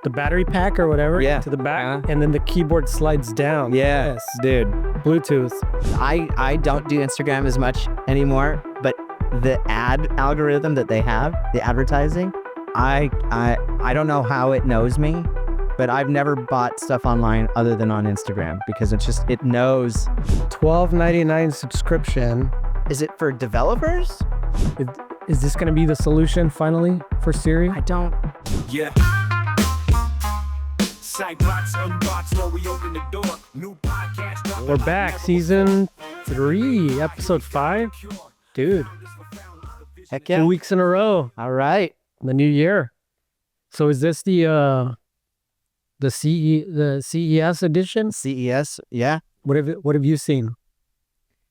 the battery pack or whatever to the back, and then the keyboard slides down. Yeah, yes. Dude. Bluetooth. I don't do Instagram as much anymore, but the ad algorithm that they have, the advertising, I don't know how it knows me, but I've never bought stuff online other than on Instagram because it knows. $12.99 subscription. Is it for developers? Is this going to be the solution finally for Siri? I don't. Yeah. Sightbox, unbox, where we open the door. New podcast. We're back, season 3, episode 5. Dude. Heck yeah. 2 weeks in a row. All right. The new year. So is this the CES edition? CES, yeah. What have you seen?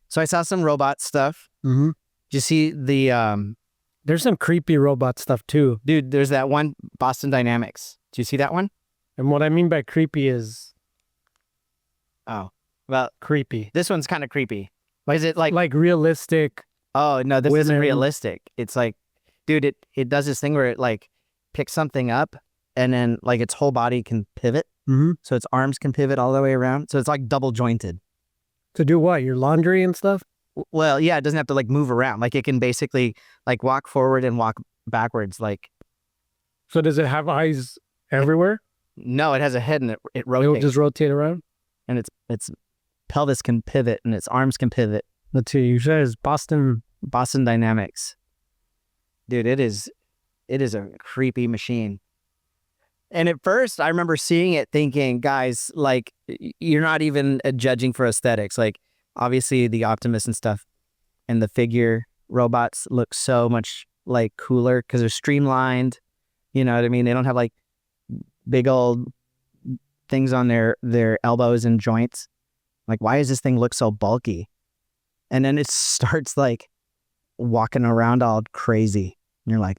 So I saw some robot stuff. Mm-hmm. Did you see the There's some creepy robot stuff too. Dude, there's that one, Boston Dynamics. Do you see that one? And what I mean by creepy is... Oh, well, creepy. This one's kind of creepy. Why is it like realistic? Oh, no, this women. isn't realistic. It's like, dude, it does this thing where it like picks something up and then like its whole body can pivot. Mm-hmm. So its arms can pivot all the way around. So it's like double jointed. To do what? Your laundry and stuff? Well, yeah, it doesn't have to like move around. Like it can basically like walk forward and walk backwards. Like. So does it have eyes everywhere? No, it has a head and it rotates. It'll just rotate around? And its pelvis can pivot and its arms can pivot. Let's see, you said it's Boston Dynamics. Dude, it is a creepy machine. And at first I remember seeing it thinking, guys, like you're not even judging for aesthetics. Like obviously the Optimus and stuff and the figure robots look so much like cooler because they're streamlined. You know what I mean? They don't have like big old things on their elbows and joints. Like, why does this thing look so bulky? And then it starts like walking around all crazy. And you're like,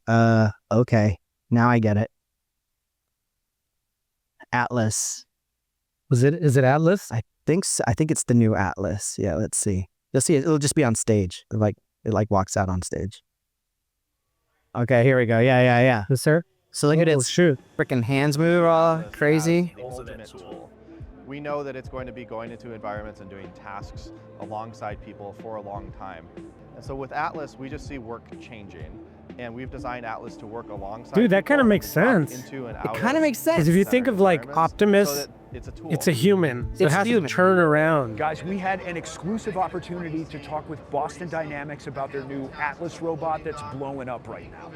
okay, now I get it. Atlas. Is it Atlas? I think it's the new Atlas. Yeah, let's see. You'll see it. It'll just be on stage. It walks out on stage. Okay, here we go. Yeah. Yes, sir. So look at its freaking hands move all crazy. We know that it's going to be going into environments and doing tasks alongside people for a long time. And so with Atlas, we just see work changing. And we've designed Atlas to work alongside. Dude, that kind of makes sense. It kind of makes sense. Because if you think of like Optimus, so it's a human. So it has to turn around. Guys, we had an exclusive opportunity to talk with Boston Dynamics about their new Atlas robot that's blowing up right now.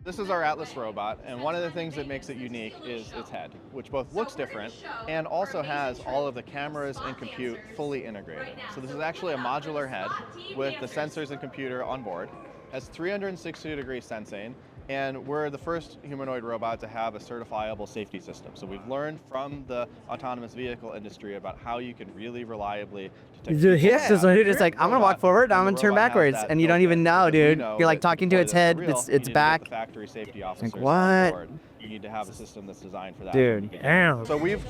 This is our Atlas robot, and one of the things that makes it unique is its head, which both looks different and also has all of the cameras and compute fully integrated. So this is actually a modular head with the sensors and computer on board. Has 360-degree sensing, and we're the first humanoid robot to have a certifiable safety system. So we've learned from the autonomous vehicle industry about how you can really reliably detect. It's like, I'm gonna walk forward, I'm gonna turn backwards, and you don't even know, dude. You're like talking to its head, its back. Factory safety officers like, what? You need to have a system that's designed for that. Dude, damn. So we've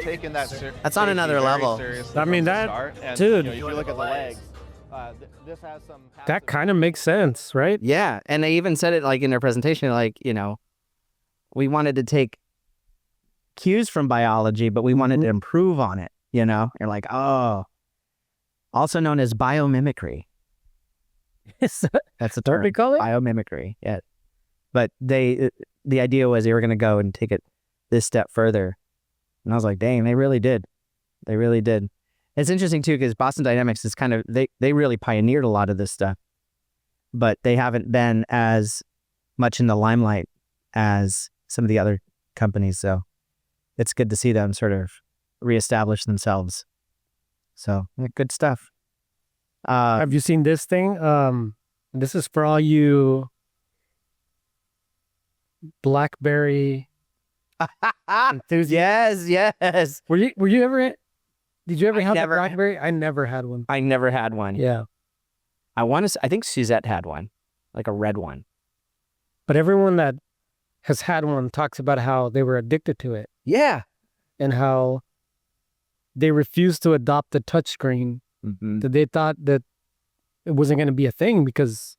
taken that. That's on another level. I mean dude. If you look at the legs. This has some that kind of makes sense, right? Yeah, and they even said it like in their presentation, like, we wanted to take cues from biology, but we wanted to improve on it, You're like, oh. Also known as biomimicry. That's a term. We call it? Biomimicry, yeah. But the idea was they were going to go and take it this step further. And I was like, dang, they really did. They really did. It's interesting too, because Boston Dynamics is kind of, they really pioneered a lot of this stuff, but they haven't been as much in the limelight as some of the other companies. So it's good to see them sort of reestablish themselves. So good stuff. Have you seen this thing? This is for all you BlackBerry enthusiasts. Yes. Were you ever? Did you ever have a BlackBerry? I never had one. I never had one. Yeah. I think Suzette had one, like a red one. But everyone that has had one talks about how they were addicted to it. Yeah. And how they refused to adopt the touchscreen. Mm-hmm. That they thought that it wasn't going to be a thing because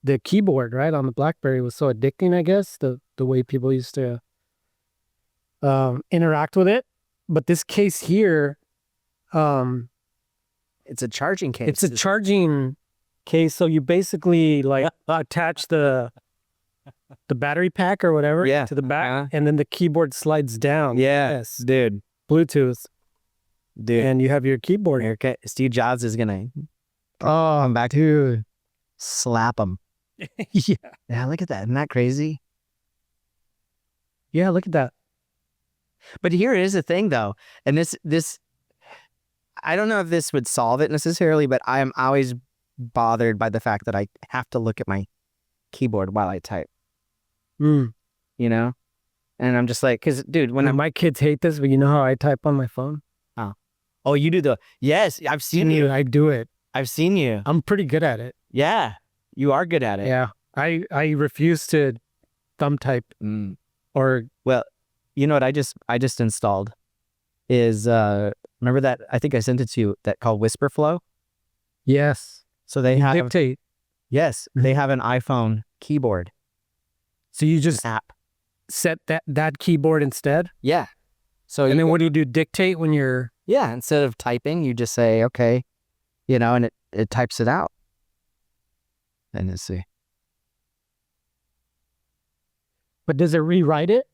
the keyboard, right, on the BlackBerry was so addicting, I guess, the way people used to interact with it. But this case here, It's a charging case. it's a charging case. So you basically like attach the battery pack or whatever Yeah. to the back, and then the keyboard slides down. Yes, dude. Bluetooth, Dude. and you have your keyboard. Okay. Steve Jobs is gonna Oh, come back, dude. slap him. Yeah. Yeah, look at that. Isn't that crazy? Yeah, look at that. But here is the thing, though, and this, I don't know if this would solve it necessarily, but I am always bothered by the fact that I have to look at my keyboard while I type. Mm. You know, and I'm just like, because dude, when And my kids hate this, but you know how I type on my phone? oh, you do the yes, I've seen you. I do it. I've seen you. I'm pretty good at it. Yeah, you are good at it. Yeah. I refuse to thumb type Mm. or Well, you know what I just installed is remember that I think I sent it to you that called Whisper Flow. yes. So they have Dictate. yes, they have an iPhone keyboard So you just app. set that keyboard instead? Yeah. So And you then go- what do you do? Dictate when you're yeah, instead of typing, you just say okay, you know, and it types it out. And let's see. but does it rewrite it?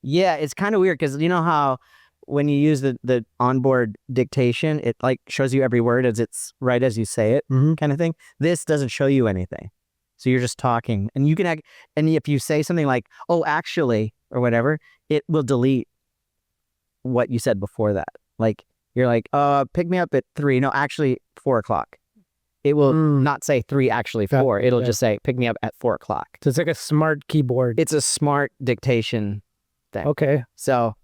Yeah, it's kind of weird because you know how when you use the onboard dictation, it like shows you every word as it's right as you say it, Mm-hmm. kind of thing. This doesn't show you anything, so you're just talking, and you can and if you say something like "oh, actually" or whatever, it will delete what you said before that. Like you're like, pick me up at 3. No, actually 4 o'clock. It will not say 3, actually 4. It'll just say pick me up at 4 o'clock. So it's like a smart keyboard. It's a smart dictation thing. Okay. So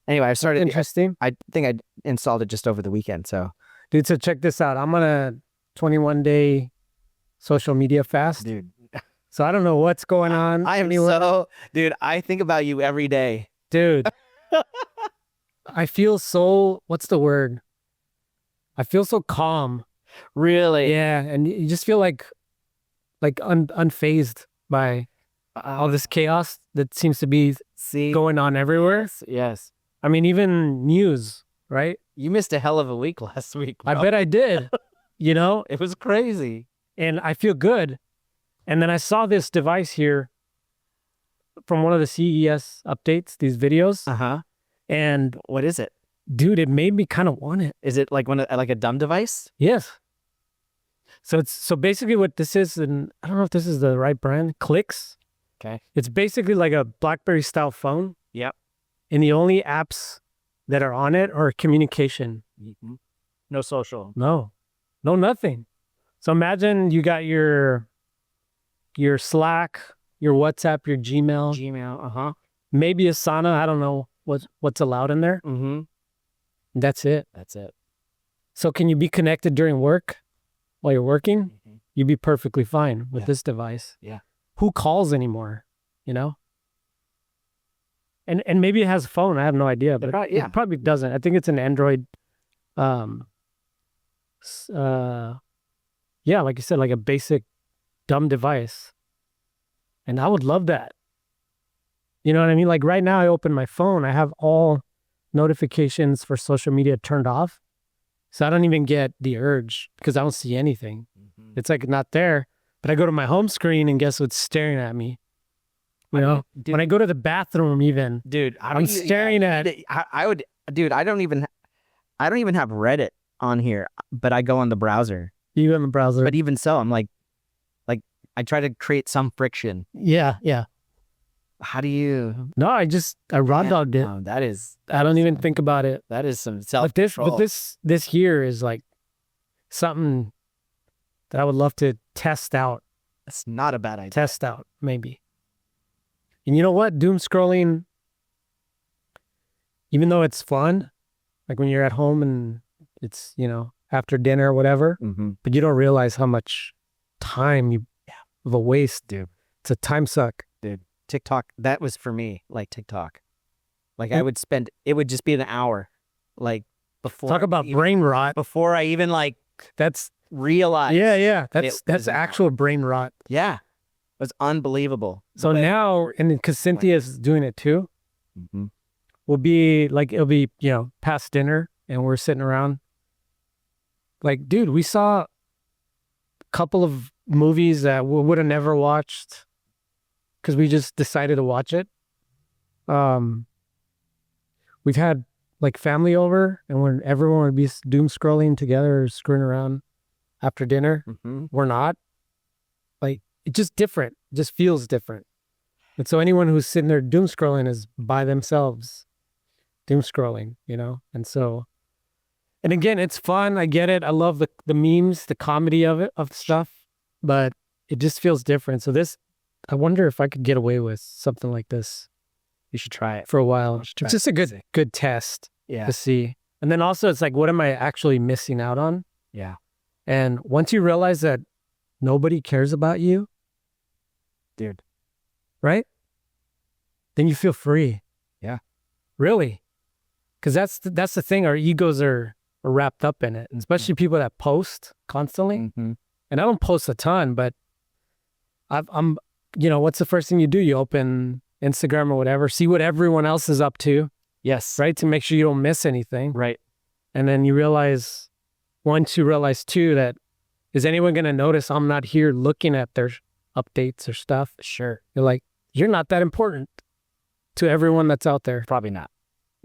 anyway, I started. Interesting. I think I installed it just over the weekend. So Dude, so check this out. I'm on a 21-day social media fast. dude, So I don't know what's going on. I am anywhere. dude. I think about you every day. Dude. I feel so, what's the word? I feel so calm. Really? Yeah, and you just feel like unfazed by all this chaos that seems to be See, going on everywhere. yes. I mean, even news, right? You missed a hell of a week last week. I bro. bet I did. You know, it was crazy. and I feel good. And then I saw this device here from one of the CES updates, these videos, huh. and What is it? dude, it made me kind of want it. Is it like like a dumb device? Yes. So basically what this is, and I don't know if this is the right brand, Clicks. Okay. It's basically like a BlackBerry-style phone. Yep. And the only apps that are on it are communication. No social. No, nothing. So imagine you got your Slack, your WhatsApp, your Gmail, Gmail. maybe Asana. I don't know what's allowed in there. Mm-hmm. That's it. That's it. So can you be connected during work while you're working? Mhm. You'd be perfectly fine with Yeah. this device. Yeah. Who calls anymore? You know? And maybe it has a phone. I have no idea, but yeah. it probably doesn't. I think it's an Android. Yeah, like you said, like a basic dumb device. And I would love that. You know what I mean? Like right now, I open my phone. I have all notifications for social media turned off. So I don't even get the urge because I don't see anything. Mhm. It's like not there. But I go to my home screen and guess what's staring at me? You know, Dude, when I go to the bathroom, even dude, I'm staring at. I would, dude. I don't even have Reddit on here, but I go on the browser. You in the browser. But even so, I'm like, I try to create some friction. Yeah. How do you? No, I raw dogged it. Oh, that is I don't even think about it. that is some self. But this here is like something that I would love to test out. That's not a bad idea. Maybe. And you know what? Doom scrolling, even though it's fun, like when you're at home and it's, after dinner or whatever, Mm-hmm. but you don't realize how much time of a waste, dude. It's a time suck. TikTok. That was for me. Like TikTok. Like I would spend. It would just be an hour. Like before. Talk about brain rot. Before I even That's realized. yeah. it was That's an actual brain rot. Yeah. It was unbelievable. So now, and because Cynthia's doing it too, Mm-hmm. will be like, it'll be, past dinner and we're sitting around. Like, dude, we saw a couple of movies that we would have never watched because we just decided to watch it. We've had like family over and when everyone would be doom scrolling together or screwing around after dinner, we're not. Like, it's just different. It just feels different. And so anyone who's sitting there doom scrolling is by themselves doom scrolling, And so, and again, it's fun. I get it. I love the memes, the comedy of it, of stuff, but it just feels different. So I wonder if I could get away with something like this. You should try it for a while. It's just a good test Yeah. to see. And then also it's like, what am I actually missing out on? Yeah. And once you realize that nobody cares about you, Dude. right? Then you feel free. Yeah. Really. Because that's the thing. Our egos are wrapped up in it, and especially people that post constantly. And I don't post a ton, but I'm, what's the first thing you do? You open Instagram or whatever, see what everyone else is up to. Yes. Right. To make sure you don't miss anything. Right. And then you realize, once you realize too, that is anyone going to notice I'm not here looking at their updates or stuff? Sure. You're like, you're not that important to everyone that's out there. Probably not.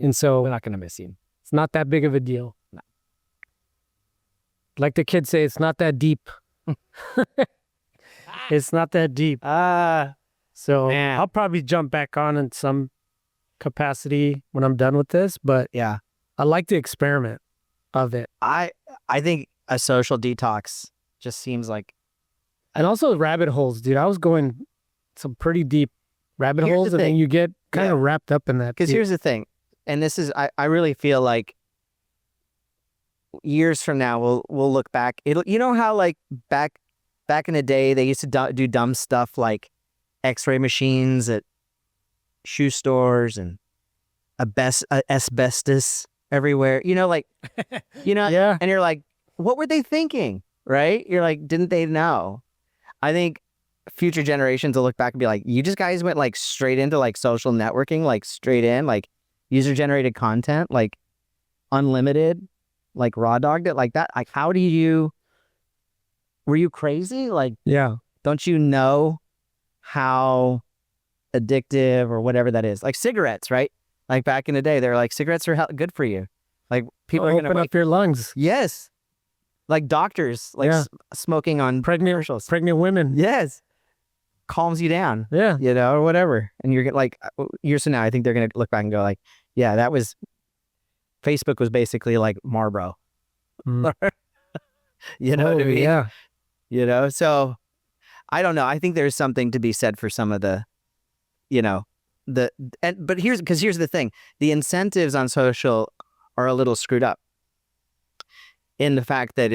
And so We're not going to miss you. it's not that big of a deal. No. Like the kids say, it's not that deep. It's not that deep. So Man. I'll probably jump back on in some capacity when I'm done with this, but Yeah. I like the experiment of it. I think a social detox just seems like And also rabbit holes, dude. I was going some pretty deep rabbit Here's holes, the and then thing. you get kind of Yeah. wrapped up in that. because dude. here's the thing, and this is I really feel like years from now we'll look back. It'll how like back in the day they used to do dumb stuff like X-ray machines at shoe stores and asbestos everywhere. Yeah. And you're like, what were they thinking? Right? You're like, didn't they know? I think future generations will look back and be like, you just guys went like straight into like social networking, like straight in, like user generated content, like unlimited, like raw dogged it like that. Like, were you crazy? Like, Yeah. don't you know how addictive or whatever that is? Like cigarettes, right? Like back in the day, they're like, cigarettes are good for you. Like people are going Open to up your lungs. Yes. Like doctors, like Yeah. smoking on commercials. Pregnant women. Yes. Calms you down, Yeah. or whatever. And you're like, years from now, I think they're going to look back and go like, yeah, Facebook was basically like Marlboro. Mm. You know what I mean? Yeah. So I don't know. I think there's something to be said for some of the, but here's the thing. The incentives on social are a little screwed up in the fact that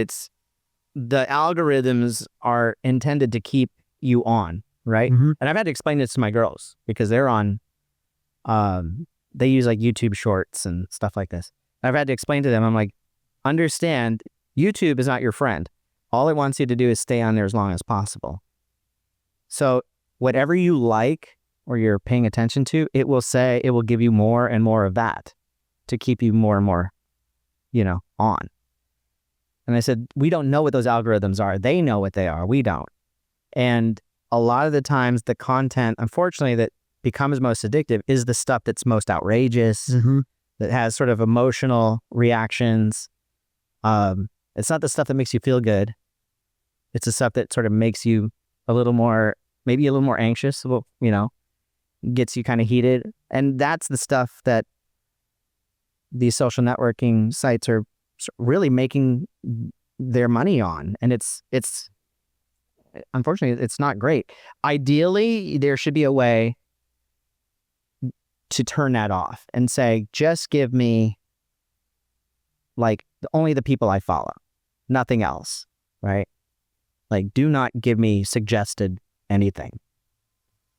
the algorithms are intended to keep you on, right? Mhm. And I've had to explain this to my girls because they're on, they use like YouTube shorts and stuff like this. I've had to explain to them, I'm like, understand, YouTube is not your friend. All it wants you to do is stay on there as long as possible. So whatever you like or you're paying attention to, it will give you more and more of that to keep you more and more, on. And I said, we don't know what those algorithms are. They know what they are. We don't. And a lot of the times the content, unfortunately, that becomes most addictive is the stuff that's most outrageous, that has sort of emotional reactions. It's not the stuff that makes you feel good. It's the stuff that sort of makes you maybe a little more anxious, gets you kind of heated. And that's the stuff that these social networking sites are really making their money on. And it's unfortunately, it's not great. Ideally, there should be a way to turn that off and say, just give me like only the people I follow, nothing else, right? Like, do not give me suggested anything.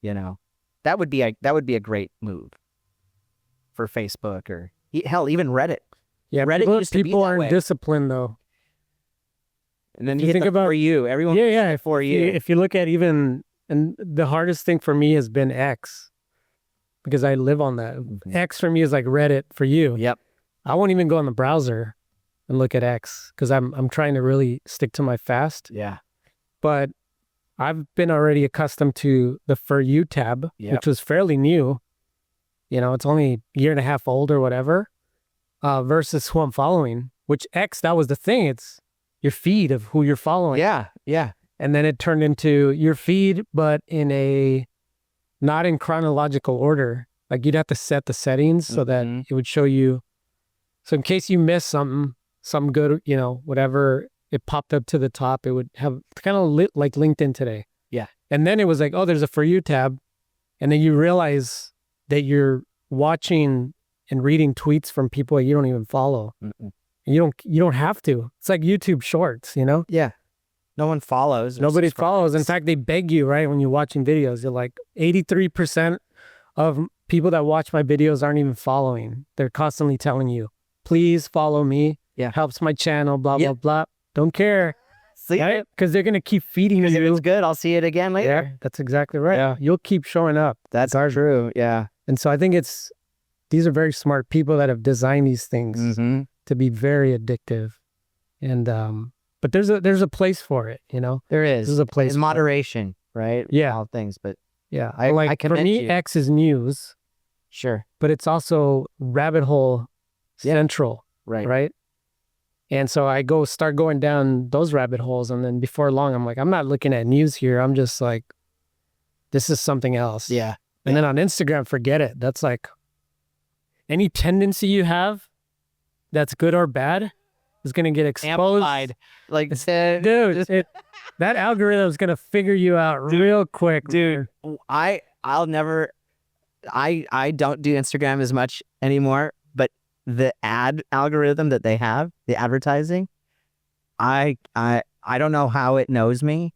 That would be a great move for Facebook or hell, even Reddit. Yeah. Reddit used to be people that aren't way. disciplined though. And then If you you think think about- for you, everyone Yeah. for you. If you look at and the hardest thing for me has been X. because I live on that. X for me is like Reddit for you. Yep. I won't even go in the browser and look at X because I'm trying to really stick to my fast. Yeah. But I've been already accustomed to the For You tab, which was fairly new. You know, it's only a year and a half old or whatever, versus who I'm following, which X, that was the thing. It's your feed of who you're following. Yeah. Yeah. And then it turned into your feed, but not in chronological order. Like you'd have to set the settings so that it would show you. So in case you miss something, some good, you know, whatever, it popped up to the top. It would have kind of like LinkedIn today. Yeah. And then it was like, oh, there's a For You tab. And then you realize that you're watching and reading tweets from people you don't even follow. You don't have to. It's like YouTube Shorts, you know? Yeah. No one follows. Nobody follows. In fact, they beg you, right? When you're watching videos, you're like 83% of people that watch my videos aren't even following. They're constantly telling you, please follow me. Yeah. Helps my channel, blah, blah, blah. Don't care. See right? Because they're going to keep feeding you. If it's good, I'll see it again later. Yeah, that's exactly right. Yeah. You'll keep showing up. That's true. Yeah. And so I think these are very smart people that have designed these things to be very addictive. And, but there's a place for it, you know? There is. There's a place in moderation, right? Yeah. All things, but yeah. I for me, X is news, sure. but it's also rabbit hole central, Right. right? And so I start going down those rabbit holes. And then before long, I'm like, I'm not looking at news here. I'm just like, this is something else. Yeah. And then on Instagram, forget it. That's like any tendency you have that's good or bad is going to get exposed. Amplified. Like, Dude, that algorithm is going to figure you out real quick. Dude, I'll never, I don't do Instagram as much anymore, but the ad algorithm that they have, the advertising, I don't know how it knows me,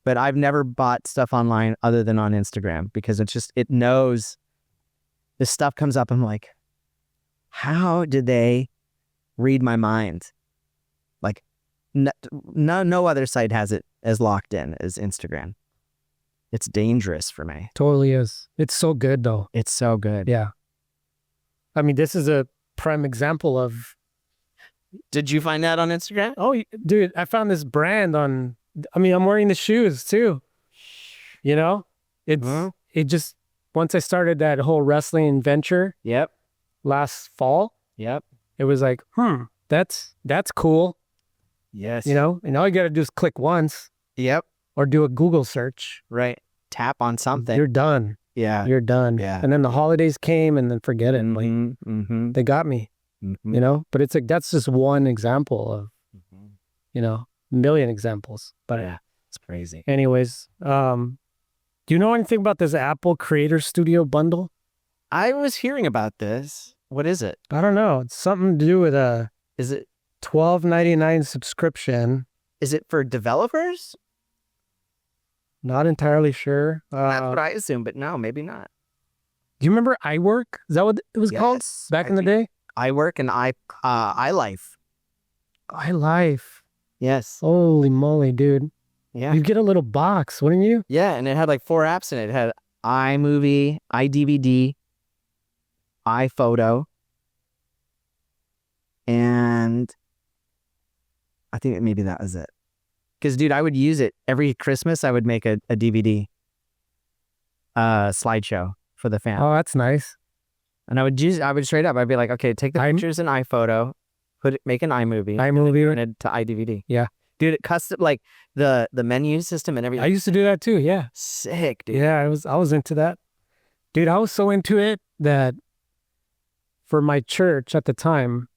but I've never bought stuff online other than on Instagram because it knows this stuff comes up. I'm like, how did they read my mind? Like no other site has it as locked in as Instagram. It's dangerous for me. Totally is. It's so good though. It's so good. Yeah. I mean, this is a prime example of. Did you find that on Instagram? Oh, dude, I found this brand I'm wearing the shoes too. You know, it just, once I started that whole wrestling venture. Yep. Last fall. Yep. It was like, that's cool. Yes. You know, and all you got to do is click once. Yep. Or do a Google search. Right. Tap on something. You're done. Yeah. You're done. Yeah. And then the holidays came and then forget it. Like, they got me, you know, but it's like, that's just one example of, you know, a million examples. But yeah, it's crazy. Anyways, do you know anything about this Apple Creator Studio bundle? I was hearing about this. What is it? I don't know. It's something to do with is it $12.99 subscription. Is it for developers? Not entirely sure. That's what I assume, but no, maybe not. Do you remember iWork? Is that what it was called back in the day? iWork and iLife. iLife. Yes. Holy moly, dude. Yeah. You get a little box, wouldn't you? Yeah, and it had like 4 apps in it. It had iMovie, iDVD, iPhoto, and I think maybe that was it. Because, dude, I would use it every Christmas. I would make a DVD slideshow for the family. Oh, that's nice. And I would straight up, I'd be like, okay, take the pictures in iPhoto, make an iMovie, and it to iDVD. Yeah. Dude, it custom, like the menu system and everything. I used to do that too, yeah. Sick, dude. Yeah, I was into that. Dude, I was so into it that for my church at the time,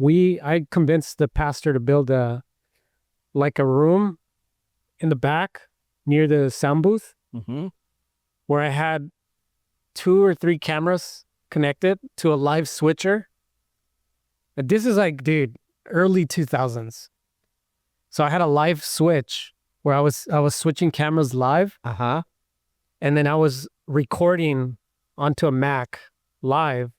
I convinced the pastor to build a room in the back near the sound booth where I had 2 or 3 cameras connected to a live switcher. But this is like, dude, early 2000s. So I had a live switch where I was switching cameras live. And then I was recording onto a Mac live.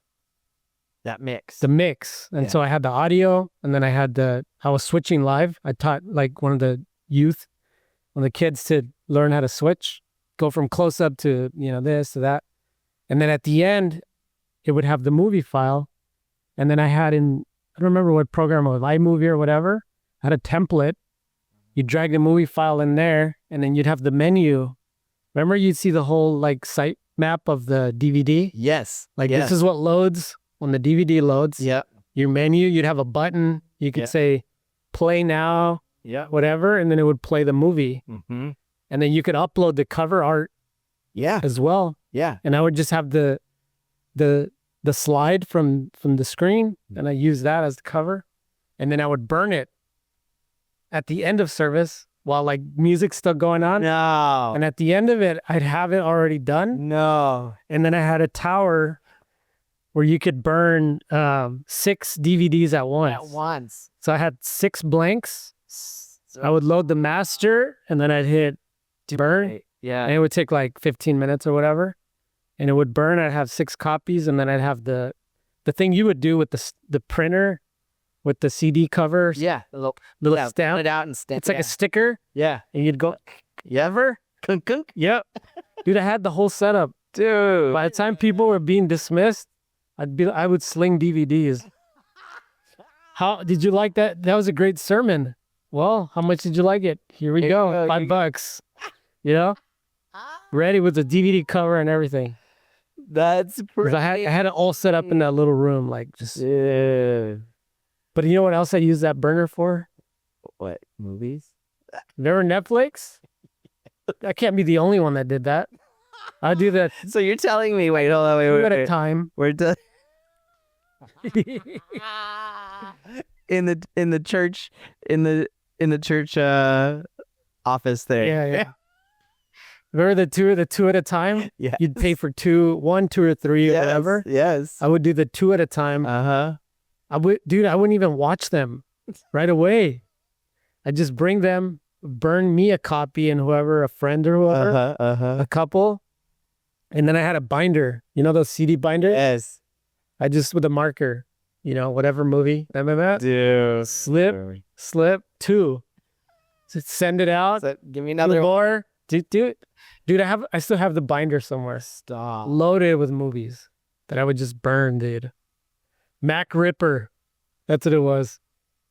That mix. The mix. And so I had the audio and then I was switching live. I taught like one of the kids to learn how to switch, go from close up to, you know, this to that. And then at the end, it would have the movie file. And then I don't remember what program it was, iMovie or whatever. I had a template. You drag the movie file in there, and then you'd have the menu. Remember, you'd see the whole like site map of the DVD? Yes. Like this is what loads when the DVD loads. Yeah. Your menu, you'd have a button. You could say play now, whatever, and then it would play the movie. Mm-hmm. And then you could upload the cover art as well. Yeah. And I would just have the slide from the screen, and I use that as the cover. And then I would burn it at the end of service while like music's still going on. No. And at the end of it, I'd have it already done. No. And then I had a tower where you could burn 6 DVDs at once. At once. So I had 6 blanks. I would load the master, and then I'd hit burn. Yeah. And it would take like 15 minutes or whatever. And it would burn. I'd have 6 copies, and then I'd have the thing you would do with the printer with the CD covers. Yeah. Little Put stamp. it out and stamp. It's like a sticker. Yeah. And you'd go, Ever? Kunk kunk. yep. Dude, I had the whole setup. Dude. By the time people were being dismissed, I would sling DVDs. How did you like that? That was a great sermon. Well, how much did you like it? Here we go. $5. You know? Ready with the DVD cover and everything. That's 'Cause I had it all set up in that little room, like just. Dude. But you know what else I use that burner for? What? Movies? Remember Netflix? I can't be the only one that did that. I do that So you're telling me, wait, hold on, wait, two wait, at a wait. time. We're done. in the church office there. Yeah. Remember the two at a time? Yeah. You'd pay for 1, 2, or 3, or whatever. Yes. I would do the 2 at a time. Uh-huh. I wouldn't even watch them right away. I'd just bring them, burn me a copy, and a friend or whoever, a couple. And then I had a binder. You know those CD binders? Yes. I just, with a marker, whatever movie. Dude. Slip, 2. So send it out. Give me Another another more. Dude, I still have the binder somewhere. Stop. Loaded with movies that I would just burn, dude. Mac Ripper. That's what it was.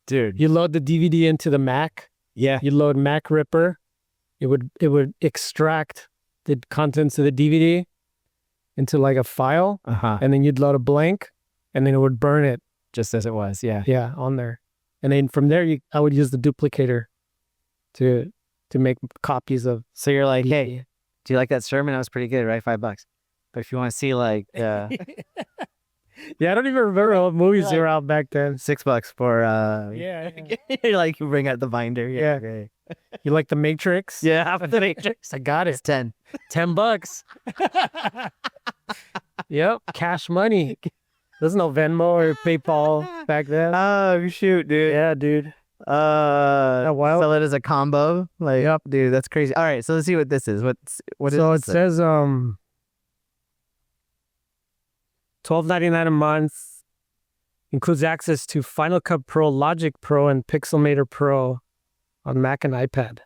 Dude. You load the DVD into the Mac. Yeah. You load Mac Ripper. It would extract the contents of the DVD into like a file, and then you'd load a blank, and then it would burn it. Just as it was. Yeah. Yeah, on there. And then from there, I would use the duplicator to make copies of. So you're like, hey, do you like that sermon? That was pretty good, right? $5. But if you want to see like Yeah, I don't even remember what movies they were out back then. $6 for Yeah. you're like, you bring out the binder. Yeah. Okay. You like the Matrix? Yeah, the Matrix. I got It's it. 10. $10. Yep, cash money. There's no Venmo or PayPal back then. Oh shoot, dude. Yeah, dude. Wild. Sell it as a combo. Like, Yep. dude, that's crazy. All right, so let's see what this is. What So is it says $12.99 a month, includes access to Final Cut Pro, Logic Pro, and Pixelmator Pro on Mac and iPad,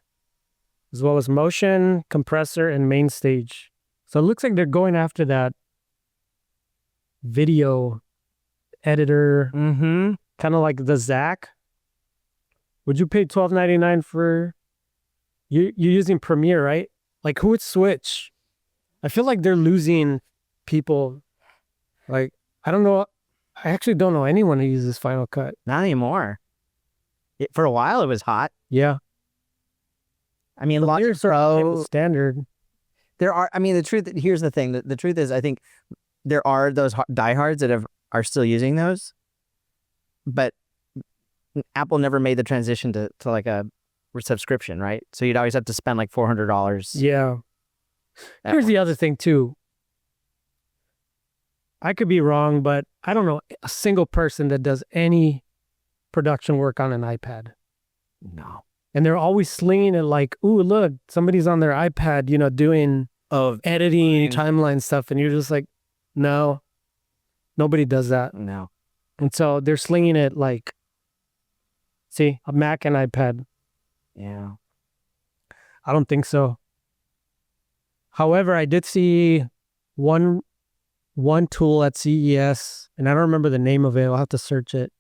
as well as Motion, Compressor, and Main Stage. So it looks like they're going after that video editor, Mm-hmm. kind of like the Zach. Would you pay $12.99 for? You're using Premiere, right? Like, who would switch? I feel like they're losing people. Like, I don't know. I actually don't know anyone who uses Final Cut. Not anymore. For a while, it was hot. Yeah. I mean, Logic Here's our Pro. standard. There are. I mean, the truth. Here's the thing. The truth is, I think there are those diehards that are still using those, but Apple never made the transition to like a subscription, right? So you'd always have to spend like $400. Yeah. Here's the other thing too. I could be wrong, but I don't know a single person that does any production work on an iPad. No. And they're always slinging it like, ooh, look, somebody's on their iPad, doing editing, timeline stuff. And you're just like, no, nobody does that. No. And so they're slinging it like, see, a Mac and iPad. Yeah. I don't think so. However, I did see one one tool at CES, and I don't remember the name of it. I'll have to search it.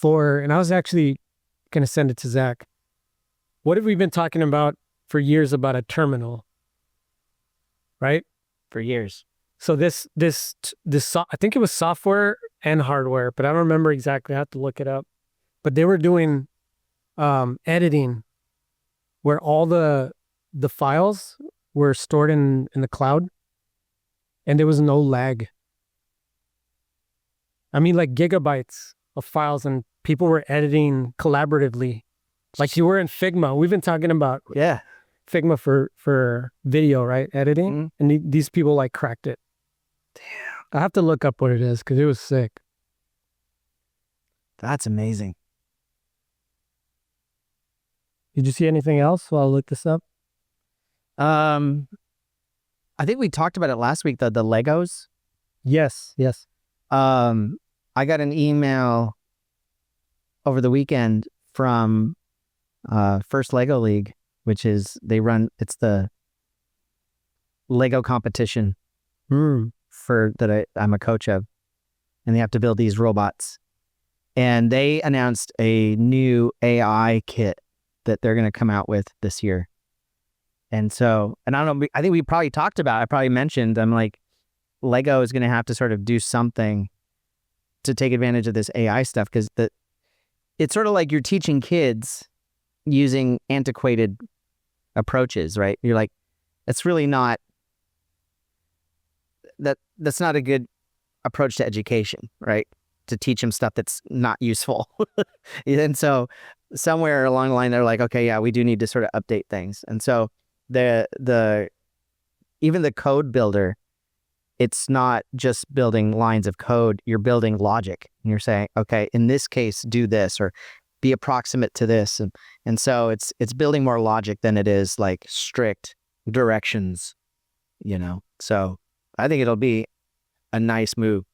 And I was actually going to send it to Zach. What have we been talking about for years about a terminal? Right? For years. So I think it was software and hardware, but I don't remember exactly. I have to look it up. But they were doing editing where all the files were stored in the cloud, and there was no lag. I mean, like gigabytes of files, and people were editing collaboratively, like you were in Figma. We've been talking about Figma for video, right? Editing, and these people like cracked it. Damn, I have to look up what it is because it was sick. That's amazing. Did you see anything else while I look this up? I think we talked about it last week, the Legos. Yes. I got an email over the weekend from First Lego League, which is it's the Lego competition I'm a coach of, and they have to build these robots. And they announced a new AI kit that they're going to come out with this year. And so, and I don't know, I think we probably talked about, I probably mentioned, I'm like, Lego is going to have to sort of do something to take advantage of this AI stuff, because it's sort of like you're teaching kids using antiquated approaches, right? You're like, it's really not, that's not a good approach to education, right? To teach them stuff that's not useful. And so somewhere along the line, they're like, okay, yeah, we do need to sort of update things. And so even the code builder, it's not just building lines of code, you're building logic. And you're saying, okay, in this case, do this, or be approximate to this. And so it's building more logic than it is like strict directions, So I think it'll be a nice move.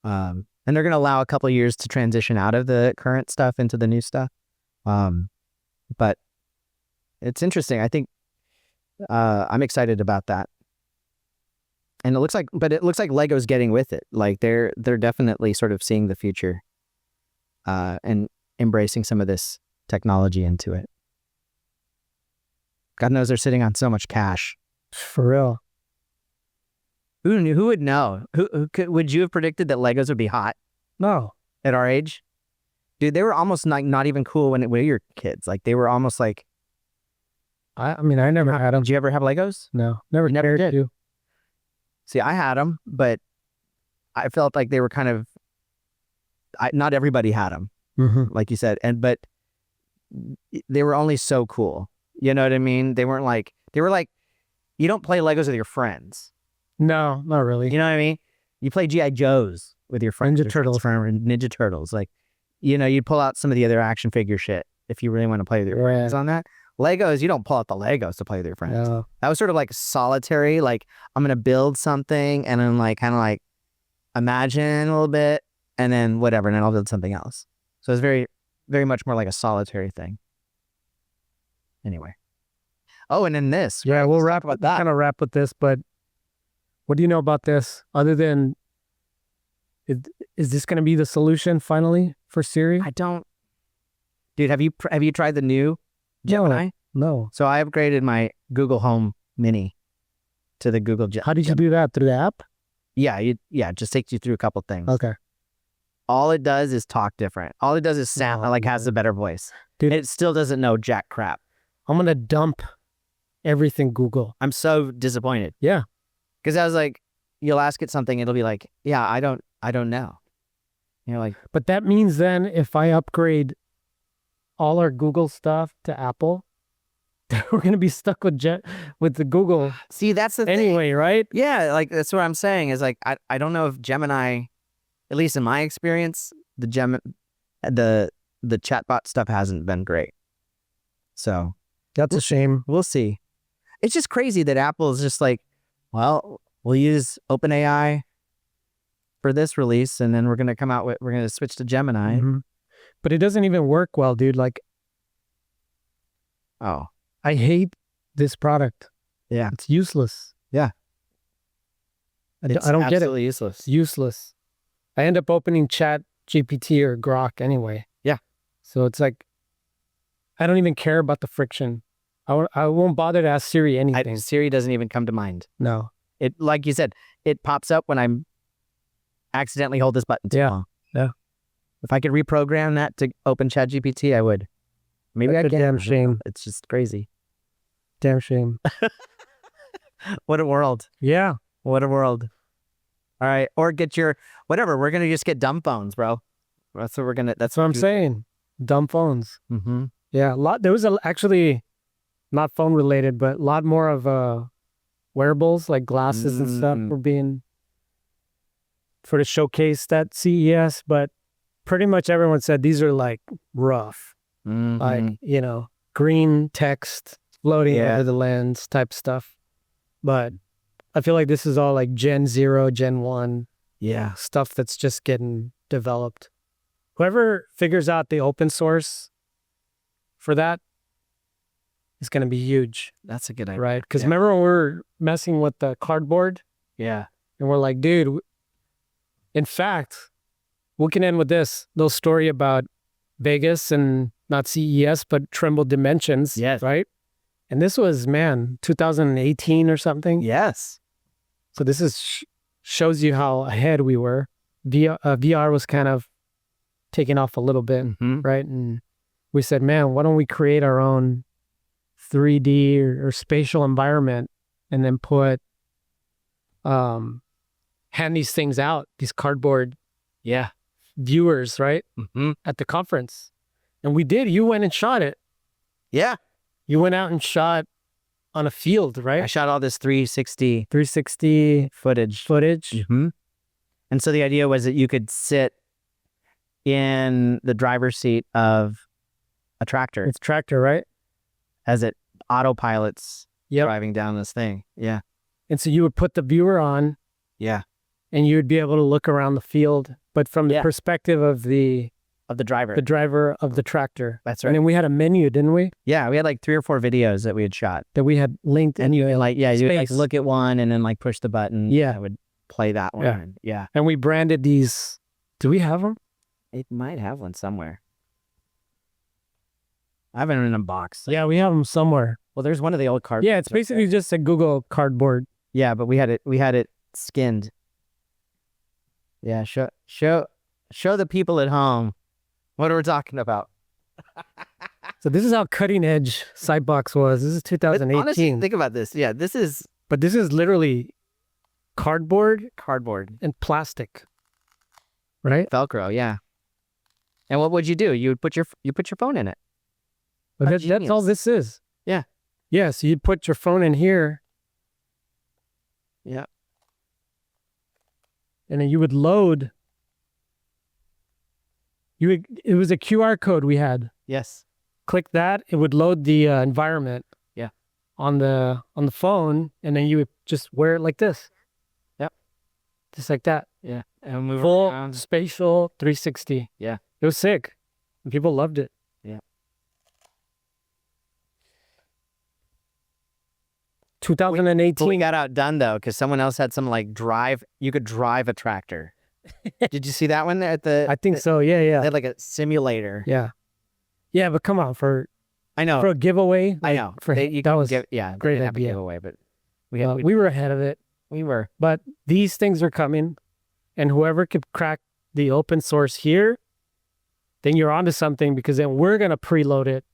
And they're going to allow a couple of years to transition out of the current stuff into the new stuff. But it's interesting. I think I'm excited about that. And it looks like Lego's getting with it. Like they're definitely sort of seeing the future, and embracing some of this technology into it. God knows they're sitting on so much cash. For real. Who knew? Who would know? Would you have predicted that Legos would be hot? No. At our age? Dude, they were almost like not even cool when we were kids. Like they were almost like. I mean, I never had them. Did you ever have Legos? No, never did. To. See, I had them, but I felt like they were kind of. Not everybody had them, like you said, but they were only so cool. You know what I mean? They were like you don't play Legos with your friends. No, not really. You know what I mean? You play G.I. Joes with your friends. Ninja Turtles. Like, you'd pull out some of the other action figure shit if you really want to play with your friends on that. Legos, you don't pull out the Legos to play with your friends. No. That was sort of like solitary, like I'm going to build something and then like kind of like imagine a little bit and then whatever, and then I'll build something else. So it's very, very much more like a solitary thing. Anyway. Oh, and then this. Yeah, we'll wrap with that. Kind of wrap with this, but what do you know about this? Other than, is this going to be the solution finally for Siri? I don't. Dude, have you tried the new Gemini? No. So I upgraded my Google Home Mini to the Google Gemini. How did you do that? Through the app? Yeah, it just takes you through a couple things. Okay. All it does is talk different. All it does is sound has a better voice. Dude, it still doesn't know jack crap. I'm going to dump everything Google. I'm so disappointed. Yeah. Because I was like, you'll ask it something, it'll be like, yeah, I don't know. You're like, but that means then if I upgrade all our Google stuff to Apple, we're going to be stuck with the Google. See, that's the thing. Anyway, right? Yeah, like that's what I'm saying is like, I don't know if Gemini, at least in my experience, the chatbot stuff hasn't been great. So that's a shame. We'll see. It's just crazy that Apple is just like, well, we'll use OpenAI for this release, and then we're going to switch to Gemini. Mm-hmm. But it doesn't even work well, dude. Like, I hate this product. Yeah. It's useless. Yeah. I It's don't get it. absolutely useless. It's useless. I end up opening ChatGPT or Grok anyway. Yeah. So it's like, I don't even care about the friction. I won't bother to ask Siri anything. Siri doesn't even come to mind. No. It, like you said, it pops up when I'm accidentally hold this button too long. Yeah. If I could reprogram that to open ChatGPT, I would. Maybe That's I a can. damn shame. It's just crazy. Damn shame. What a world. Yeah. What a world. All right. Or get your, whatever. We're going to just get dumb phones, bro. That's what we're going to, That's what I'm saying. Dumb phones. Mm-hmm. Yeah. There was actually not phone related, but a lot more of wearables like glasses and stuff were being sort of showcased at CES, but pretty much everyone said these are like rough, like, you know, green text floating over the lens type stuff. But I feel like this is all like Gen 0, Gen 1 stuff that's just getting developed. Whoever figures out the open source for that is going to be huge. That's a good idea. Right? Because remember when we were messing with the cardboard? Yeah. And we're like, dude, in fact, we can end with this little story about Vegas and not CES, but Trimble Dimensions. Yes. Right? And this was, man, 2018 or something. Yes. So this is shows you how ahead we were. VR was kind of taking off a little bit, right? And we said, man, why don't we create our own 3D or spatial environment and then hand these things out, these cardboard viewers, right? At the conference. And we did. You went and shot it. Yeah. You went out and shot on a field, right? I shot all this 360 footage. And so the idea was that you could sit in the driver's seat of a tractor. It's tractor, right? As it autopilots driving down this thing. Yeah. And so you would put the viewer on. Yeah. And you would be able to look around the field, but from the perspective of the driver. The driver of the tractor. That's right. And then we had a menu, didn't we? Yeah, we had like 3 or 4 videos that we had shot. That we had linked. And you would like, you would like look at one and then like push the button. Yeah. I would play that one. Yeah. And we branded these. Do we have them? It might have one somewhere. I have it in a box. Yeah, we have them somewhere. Well, there's one of the old cards. Yeah, it's basically just a Google Cardboard. Yeah, but we had it skinned. Yeah, show the people at home what we're talking about. So this is how cutting edge Sightbox was. This is 2018. Honestly, think about this. Yeah, this is literally cardboard and plastic, right? Velcro. Yeah. And what would you do? You would put your phone in it. But that's all this is. Yeah. Yeah. So you'd put your phone in here. Yeah. And then you would load. It was a QR code we had. Yes. Click that, it would load the environment. Yeah. On the phone, and then you would just wear it like this. Yep. Just like that. Yeah. And move full around. spatial 360. Yeah. It was sick. And people loved it. Yeah. 2018. We got outdone though, because someone else had some like you could drive a tractor. Did you see that one there at the? I think so. Yeah. They had like a simulator. Yeah. Yeah, but come on, for a giveaway. I know. That was great great have a idea. giveaway, but we were ahead of it. We were. But these things are coming, and whoever could crack the open source here, then you're onto something, because then we're going to preload it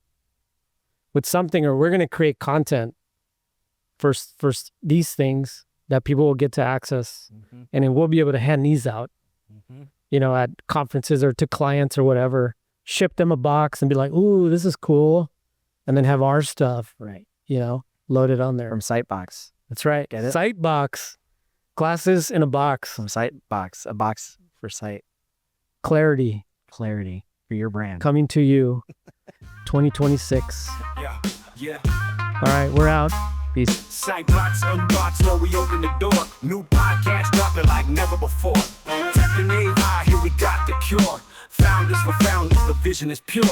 with something, or we're going to create content for these things that people will get to access, and then we'll be able to hand these out, at conferences or to clients or whatever, ship them a box and be like, ooh, this is cool, and then have our stuff, right? Loaded on there. From Sightbox. That's right. Get it? Sightbox. Glasses in a box. From Sightbox. A box for sight. Clarity. Clarity for your brand. Coming to you 2026. Yeah. All right, we're out. Peace. Sightbox, unbox, where we open the door. New podcast dropping like never before. Tapping AI, here we got the cure. Founders for founders, the vision is pure.